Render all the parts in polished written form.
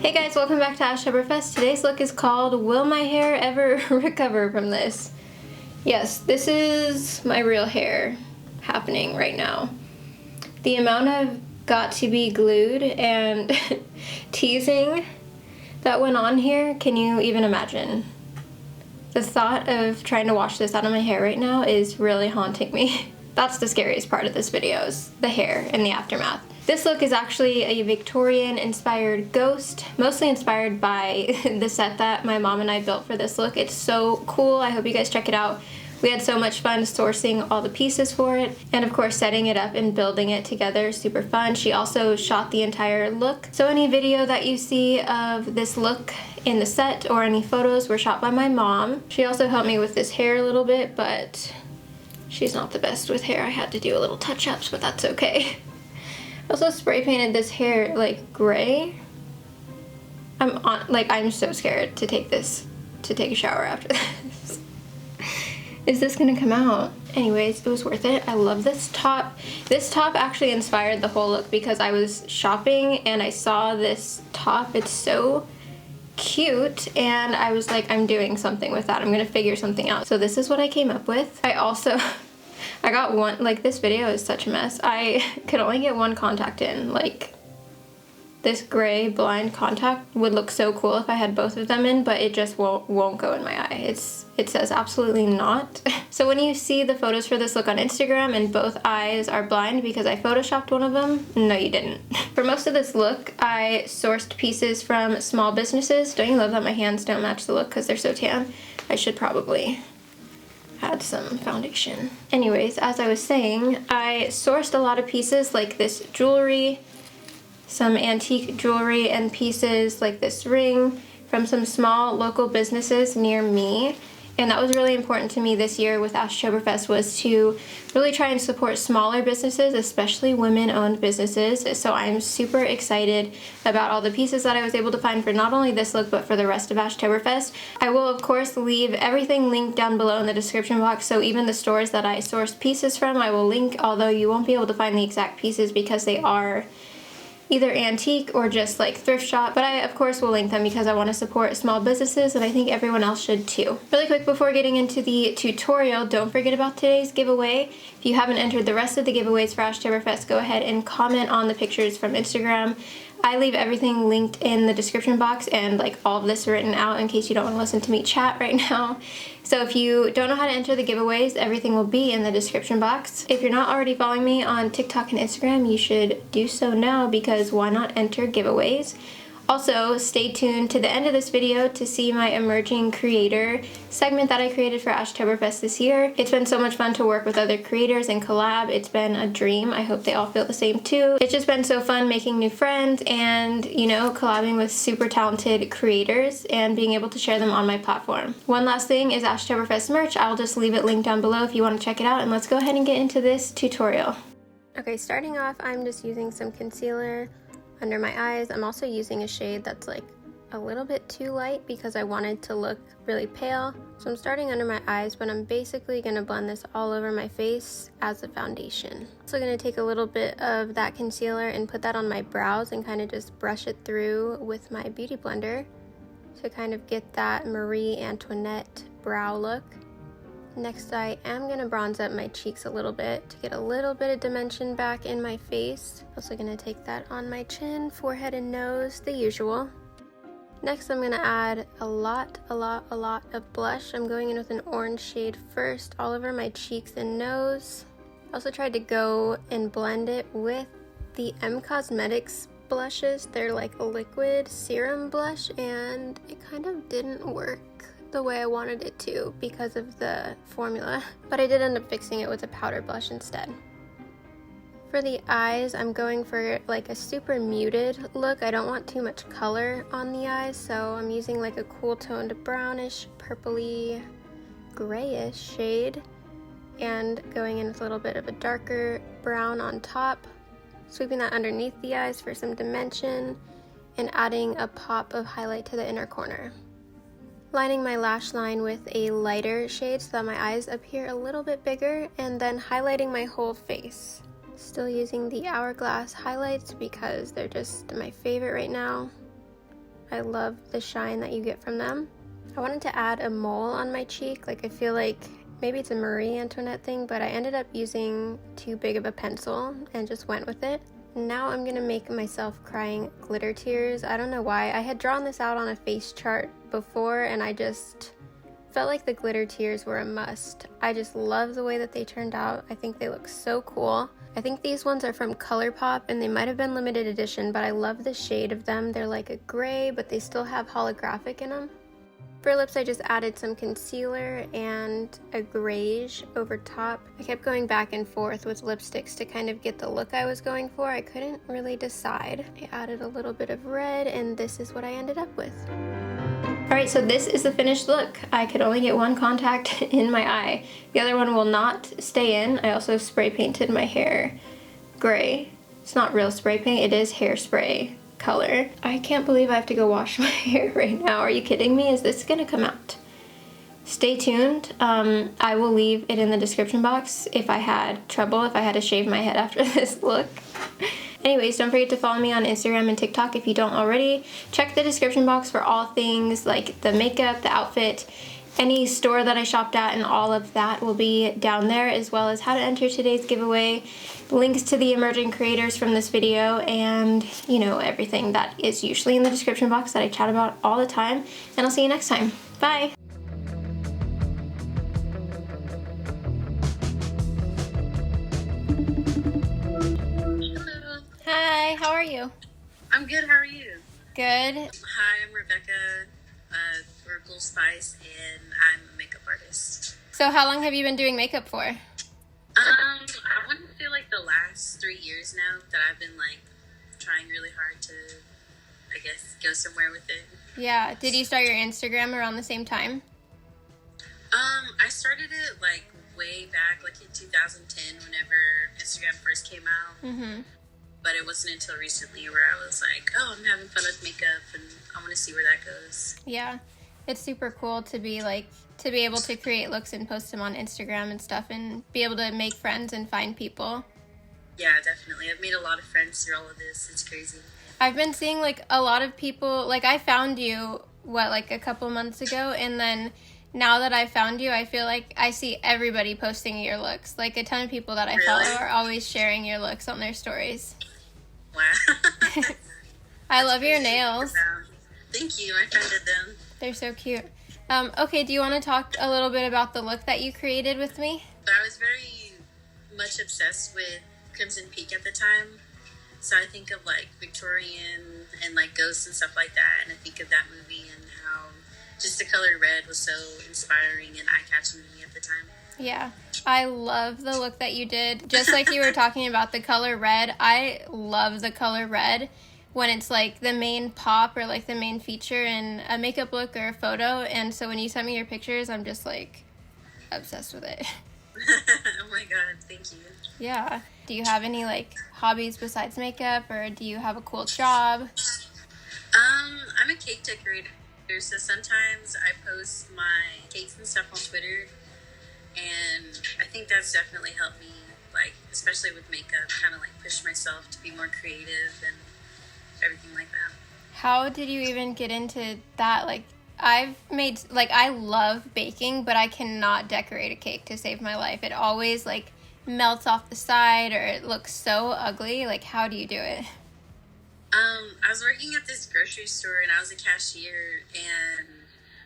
Hey guys, welcome back to Ashtoberfest. Today's look is called Will My Hair Ever Recover From This? Yes, this is my real hair happening right now. The amount of got to be glued and teasing that went on here, can you even imagine? The thought of trying to wash this out of my hair right now is really haunting me. That's the scariest part of this video, is the hair and the aftermath. This look is actually a Victorian inspired ghost, mostly inspired by the set that my mom and I built for this look. It's so cool. I hope you guys check it out. We had so much fun sourcing all the pieces for it, and of course setting it up and building it together, super fun. She also shot the entire look. So any video that you see of this look in the set or any photos were shot by my mom. She also helped me with this hair a little bit, but she's not the best with hair. I had to do a little touch-ups, but that's okay. I also spray painted this hair like gray. I'm so scared to take a shower after this. Is this gonna come out? Anyways, it was worth it. I love this top. This top actually inspired the whole look because I was shopping and I saw this top. It's so cute and I was like, I'm doing something with that. I'm gonna figure something out. So this is what I came up with. I got one, like this video is such a mess. I could only get one contact in. Like this gray blind contact would look so cool if I had both of them in, but it just won't go in my eye. It says absolutely not. So when you see the photos for this look on Instagram and both eyes are blind because I photoshopped one of them, no you didn't. For most of this look, I sourced pieces from small businesses. Don't you love that my hands don't match the look because they're so tan? I should probably add some foundation. Anyways, as I was saying, I sourced a lot of pieces like this jewelry, some antique jewelry and pieces like this ring from some small local businesses near me. And that was really important to me this year with Ashtoberfest, was to really try and support smaller businesses, especially women-owned businesses. So I'm super excited about all the pieces that I was able to find for not only this look, but for the rest of Ashtoberfest. I will, of course, leave everything linked down below in the description box, so even the stores that I sourced pieces from, I will link, although you won't be able to find the exact pieces because they are either antique or just like thrift shop, but I of course will link them because I want to support small businesses and I think everyone else should too. Really quick before getting into the tutorial, don't forget about today's giveaway. If you haven't entered the rest of the giveaways for Ashtoberfest, go ahead and comment on the pictures from Instagram. I leave everything linked in the description box and like all of this written out in case you don't want to listen to me chat right now. So if you don't know how to enter the giveaways, everything will be in the description box. If you're not already following me on TikTok and Instagram, you should do so now because why not enter giveaways? Also, stay tuned to the end of this video to see my emerging creator segment that I created for Ashtoberfest this year. It's been so much fun to work with other creators and collab. It's been a dream. I hope they all feel the same too. It's just been so fun making new friends and, you know, collabing with super talented creators and being able to share them on my platform. One last thing is Ashtoberfest merch. I'll just leave it linked down below if you want to check it out, and let's go ahead and get into this tutorial. Okay, starting off, I'm just using some concealer under my eyes. I'm also using a shade that's like a little bit too light because I wanted to look really pale. So I'm starting under my eyes, but I'm basically going to blend this all over my face as a foundation. Also going to take a little bit of that concealer and put that on my brows and kind of just brush it through with my beauty blender to kind of get that Marie Antoinette brow look. Next, I am going to bronze up my cheeks a little bit to get a little bit of dimension back in my face. Also going to take that on my chin, forehead, and nose, the usual. Next, I'm going to add a lot of blush. I'm going in with an orange shade first, all over my cheeks and nose. I also tried to go and blend it with the M Cosmetics blushes. They're like a liquid serum blush, and it kind of didn't work the way I wanted it to because of the formula, but I did end up fixing it with a powder blush instead. For the eyes, I'm going for like a super muted look. I don't want too much color on the eyes, so I'm using like a cool toned brownish, purpley, grayish shade and going in with a little bit of a darker brown on top, sweeping that underneath the eyes for some dimension and adding a pop of highlight to the inner corner. Lining my lash line with a lighter shade so that my eyes appear a little bit bigger, and then highlighting my whole face. Still using the Hourglass highlights because they're just my favorite right now. I love the shine that you get from them. I wanted to add a mole on my cheek. Like, I feel like maybe it's a Marie Antoinette thing, but I ended up using too big of a pencil and just went with it. Now I'm gonna make myself crying glitter tears. I don't know why. I had drawn this out on a face chart before, and I just felt like the glitter tears were a must. I just love the way that they turned out. I think they look so cool. I think these ones are from ColourPop, and they might have been limited edition, but I love the shade of them. They're like a gray, but they still have holographic in them. For lips, I just added some concealer and a grayish over top. I kept going back and forth with lipsticks to kind of get the look I was going for. I couldn't really decide. I added a little bit of red, and this is what I ended up with. Alright, so this is the finished look. I could only get one contact in my eye. The other one will not stay in. I also spray painted my hair gray. It's not real spray paint, it is hairspray color. I can't believe I have to go wash my hair right now. Are you kidding me? Is this gonna come out? Stay tuned. I will leave it in the description box if I had trouble, if I had to shave my head after this look. Anyways, don't forget to follow me on Instagram and TikTok if you don't already. Check the description box for all things like the makeup, the outfit, any store that I shopped at, and all of that will be down there, as well as how to enter today's giveaway, links to the emerging creators from this video, and, you know, everything that is usually in the description box that I chat about all the time. And I'll see you next time. Bye! Hi, how are you? I'm good, how are you? Good. Hi, I'm Rebecca, we're Cool Spice, and I'm a makeup artist. So how long have you been doing makeup for? I want to say like the last 3 years now that I've been like trying really hard to, I guess, go somewhere with it. Yeah, did you start your Instagram around the same time? I started it like way back, like in 2010, whenever Instagram first came out. Mm-hmm. But it wasn't until recently where I was like, oh, I'm having fun with makeup and I want to see where that goes. Yeah, it's super cool to be able to create looks and post them on Instagram and stuff and be able to make friends and find people. Yeah, definitely. I've made a lot of friends through all of this. It's crazy. I've been seeing like a lot of people, like I found you, like a couple months ago, and then now that I found you, I feel like I see everybody posting your looks. Like a ton of people that I follow are always sharing your looks on their stories. Wow. I love your nails. Thank you. I friended them. They're so cute. Okay, do you want to talk a little bit about the look that you created with me? I was very much obsessed with Crimson Peak at the time. So I think of like Victorian and like ghosts and stuff like that. And I think of that movie and how just the color red was so inspiring and eye-catching to me at the time. Yeah, I love the look that you did. Just like you were talking about the color red, I love the color red when it's like the main pop or like the main feature in a makeup look or a photo. And so when you sent me your pictures, I'm just like obsessed with it. Oh my god, thank you. Yeah. Do you have any like hobbies besides makeup, or do you have a cool job? I'm a cake decorator, so sometimes I post my cakes and stuff on Twitter. And I think that's definitely helped me, like, especially with makeup, kind of, like, push myself to be more creative and everything like that. How did you even get into that? Like, I love baking, but I cannot decorate a cake to save my life. It always, like, melts off the side or it looks so ugly. Like, how do you do it? I was working at this grocery store, and I was a cashier, and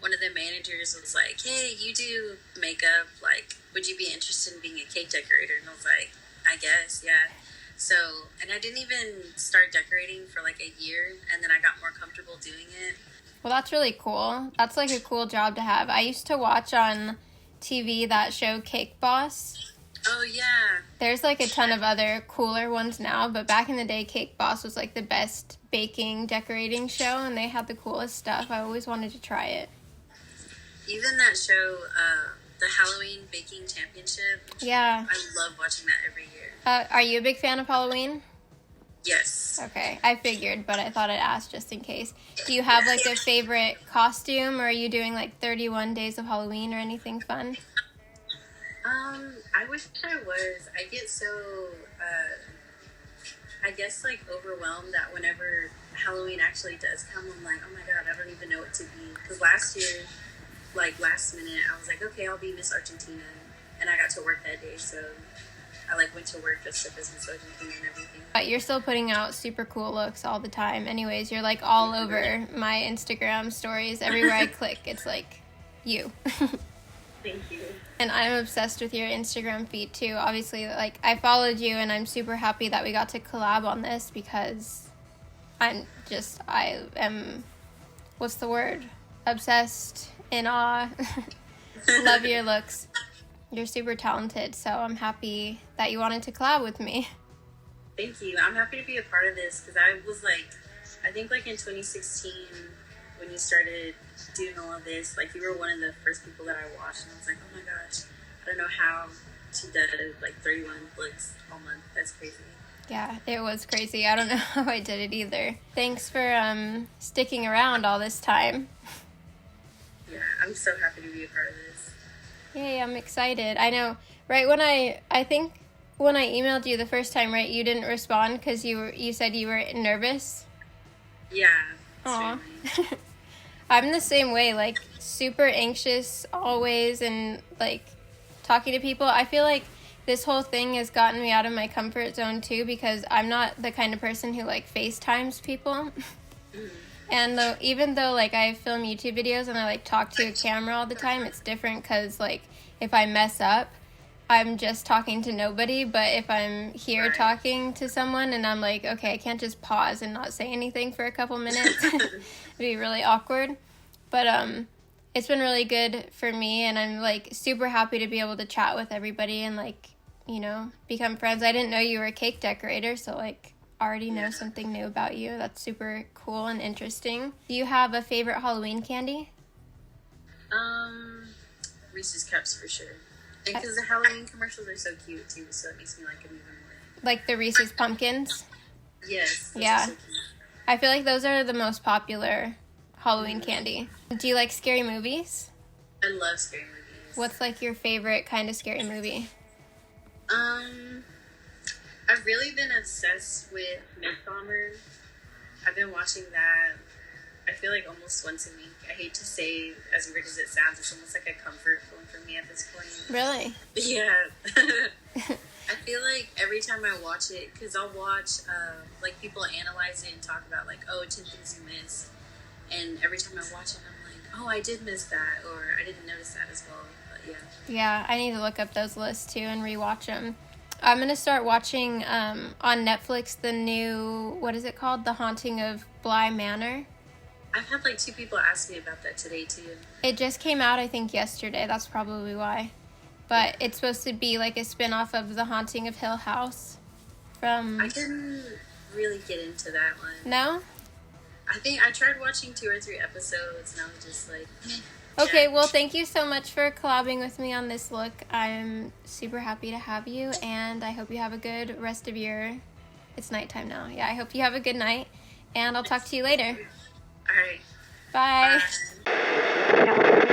one of the managers was like, hey, you do makeup, like, would you be interested in being a cake decorator? And I was like, I guess, yeah. So, and I didn't even start decorating for like a year, and then I got more comfortable doing it. Well, that's really cool. That's like a cool job to have. I used to watch on TV that show Cake Boss. Oh, yeah. There's like a ton of other cooler ones now, but back in the day, Cake Boss was like the best baking, decorating show, and they had the coolest stuff. I always wanted to try it. Even that show, the Halloween Baking Championship. Yeah. I love watching that every year. Are you a big fan of Halloween? Yes. Okay, I figured, but I thought I'd ask just in case. Do you have like a favorite costume, or are you doing like 31 days of Halloween or anything fun? I wish I was. I get so, I guess, like, overwhelmed that whenever Halloween actually does come, I'm like, oh my god, I don't even know what to be. Because last year, like last minute, I was like, okay, I'll be Miss Argentina, and I got to work that day, so I like went to work dressed up as Miss Argentina and everything. But you're still putting out super cool looks all the time. Anyways, you're like all over my Instagram stories. Everywhere I click, it's like you. Thank you. And I'm obsessed with your Instagram feed too. Obviously, like I followed you, and I'm super happy that we got to collab on this because I am, what's the word? Obsessed, in awe. Love your looks. You're super talented, so I'm happy that you wanted to collab with me. Thank you. I'm happy to be a part of this because I was like, I think like in 2016 when you started doing all of this, like you were one of the first people that I watched, and I was like, oh my gosh, I don't know how she did like 31 looks all month. That's crazy. Yeah, it was crazy. I don't know how I did it either. Thanks for sticking around all this time. Yeah, I'm so happy to be a part of this. Yay, I'm excited. I know, right when I think when I emailed you the first time, right, you didn't respond because you said you were nervous? Yeah. Aw. I'm the same way, like, super anxious always, and, like, talking to people. I feel like this whole thing has gotten me out of my comfort zone, too, because I'm not the kind of person who, like, FaceTimes people. And even though, like, I film YouTube videos and I, like, talk to a camera all the time, it's different because, like, if I mess up, I'm just talking to nobody. But if I'm here talking to someone and I'm like, okay, I can't just pause and not say anything for a couple minutes, it'd be really awkward. But it's been really good for me, and I'm, like, super happy to be able to chat with everybody and, like, you know, become friends. I didn't know you were a cake decorator, so, like, already know something new about you. That's super cool and interesting. Do you have a favorite Halloween candy? Reese's Cups for sure. And because the Halloween commercials are so cute too, so it makes me like them even more. Like the Reese's Pumpkins? Yes. Yeah. So cute. I feel like those are the most popular Halloween candy. Do you like scary movies? I love scary movies. What's like your favorite kind of scary movie? I've really been obsessed with Midsommar. I've been watching that, I feel like almost once a week. I hate to say, as weird as it sounds, it's almost like a comfort film for me at this point. Really? Yeah. I feel like every time I watch it, because I'll watch, like, people analyze it and talk about, like, oh, 10 things you missed. And every time I watch it, I'm like, oh, I did miss that, or I didn't notice that as well. But yeah. Yeah, I need to look up those lists, too, and rewatch them. I'm going to start watching on Netflix the new, what is it called? The Haunting of Fly Manor. I've had like 2 people ask me about that today too. It just came out, I think, yesterday. That's probably why. But it's supposed to be like a spin-off of The Haunting of Hill House. I didn't really get into that one. No? I think I tried watching 2 or 3 episodes and I was just like, Okay, well, thank you so much for collabing with me on this look. I'm super happy to have you, and I hope you have a good rest of your... It's nighttime now. Yeah, I hope you have a good night, and I'll talk to you later. All right. Bye. Bye.